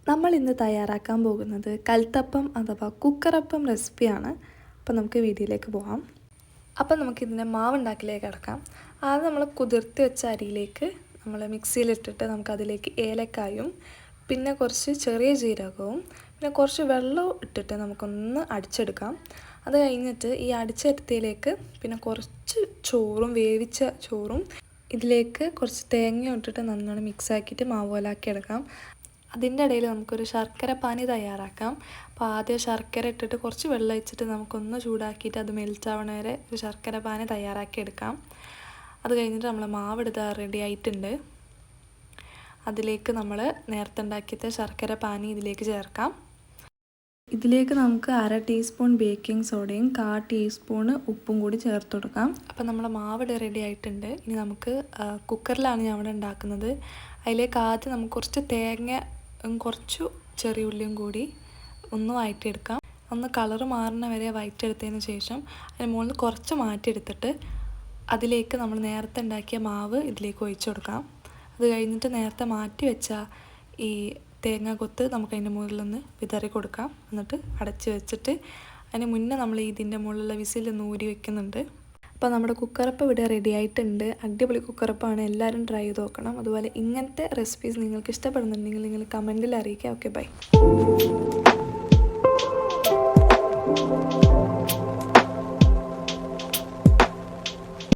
നമ്മൾ ഇന്ന് തയ്യാറാക്കാൻ പോകുന്നത് കൽത്തപ്പം അഥവാ കുക്കറപ്പം റെസിപ്പിയാണ്. അപ്പോൾ നമുക്ക് വീഡിയോയിലേക്ക് പോകാം. അപ്പോൾ നമുക്കിതിൻ്റെ മാവുണ്ടാക്കലേക്ക് കിടക്കാം. ആദ്യം നമ്മൾ കുതിർത്തി വെച്ച അരിയിലേക്ക് നമ്മൾ മിക്സിയിലിട്ടിട്ട് നമുക്കതിലേക്ക് ഏലക്കായും പിന്നെ കുറച്ച് ചെറിയ ജീരകവും പിന്നെ കുറച്ച് വെള്ളവും ഇട്ടിട്ട് നമുക്കൊന്ന് അടിച്ചെടുക്കാം. അത് കഴിഞ്ഞിട്ട് ഈ അടിച്ചെടുത്തതിലേക്ക് പിന്നെ കുറച്ച് ചോറും വേവിച്ച ചോറും ഇതിലേക്ക് കുറച്ച് തേങ്ങ ഇട്ടിട്ട് നന്നായി മിക്സാക്കിയിട്ട് മാവ് പോലാക്കി എടുക്കാം. അതിൻ്റെ ഇടയിൽ നമുക്കൊരു ശർക്കര പാനി തയ്യാറാക്കാം. അപ്പോൾ ആദ്യം ശർക്കര ഇട്ടിട്ട് കുറച്ച് വെള്ളം ഒഴിച്ചിട്ട് നമുക്കൊന്ന് ചൂടാക്കിയിട്ട് അത് മെൽറ്റാവണ വരെ ഒരു ശർക്കര പാനി തയ്യാറാക്കി എടുക്കാം. അത് കഴിഞ്ഞിട്ട് നമ്മൾ മാവെടുത്ത് റെഡി ആയിട്ടുണ്ട്. അതിലേക്ക് നമ്മൾ നേരത്തെ ഉണ്ടാക്കിയിട്ട് ശർക്കര പാനി ഇതിലേക്ക് ചേർക്കാം. ഇതിലേക്ക് നമുക്ക് 1/2 ടീസ്പൂൺ ബേക്കിംഗ് സോഡയും 1/4 ടീസ്പൂണ് ഉപ്പും കൂടി ചേർത്ത് കൊടുക്കാം. അപ്പോൾ നമ്മുടെ മാവ് റെഡി ആയിട്ടുണ്ട്. ഇനി നമുക്ക് കുക്കറിലാണ് ഞാൻ ഇവിടെ ഉണ്ടാക്കുന്നത്. അതിലേക്ക് ആദ്യം നമുക്ക് കുറച്ച് തേങ്ങ കുറച്ചു ചെറിയ ഉള്ളിയും കൂടി ഒന്ന് വഴറ്റിയെടുക്കാം. ഒന്ന് കളറ് മാറുന്ന വരെ വഴറ്റിയെടുത്തതിന് ശേഷം അതിന് മുകളിൽ കുറച്ച് മാറ്റിയെടുത്തിട്ട് അതിലേക്ക് നമ്മൾ നേരത്തെ ഉണ്ടാക്കിയ മാവ് ഇതിലേക്ക് ഒഴിച്ചു കൊടുക്കാം. അത് കഴിഞ്ഞിട്ട് നേരത്തെ മാറ്റി വെച്ച ഈ തേങ്ങ കൊത്ത് നമുക്ക് അതിൻ്റെ മുകളിലൊന്ന് വിതറി കൊടുക്കാം. എന്നിട്ട് അടച്ച് വെച്ചിട്ട് അതിന് മുന്നേ നമ്മൾ ഇതിൻ്റെ മുകളിലുള്ള വിസിലൊന്ന് ഊരി വെക്കുന്നുണ്ട്. അപ്പോൾ നമ്മുടെ കുക്കറപ്പം ഇവിടെ റെഡി ആയിട്ടുണ്ട്. അടിപൊളി കുക്കറപ്പാണ്, എല്ലാവരും ട്രൈ ചെയ്ത് നോക്കണം. അതുപോലെ ഇങ്ങനത്തെ റെസിപ്പീസ് നിങ്ങൾക്ക് ഇഷ്ടപ്പെടുന്നുണ്ടെങ്കിൽ നിങ്ങൾ കമൻറ്റിൽ അറിയിക്കുക. Okay, by.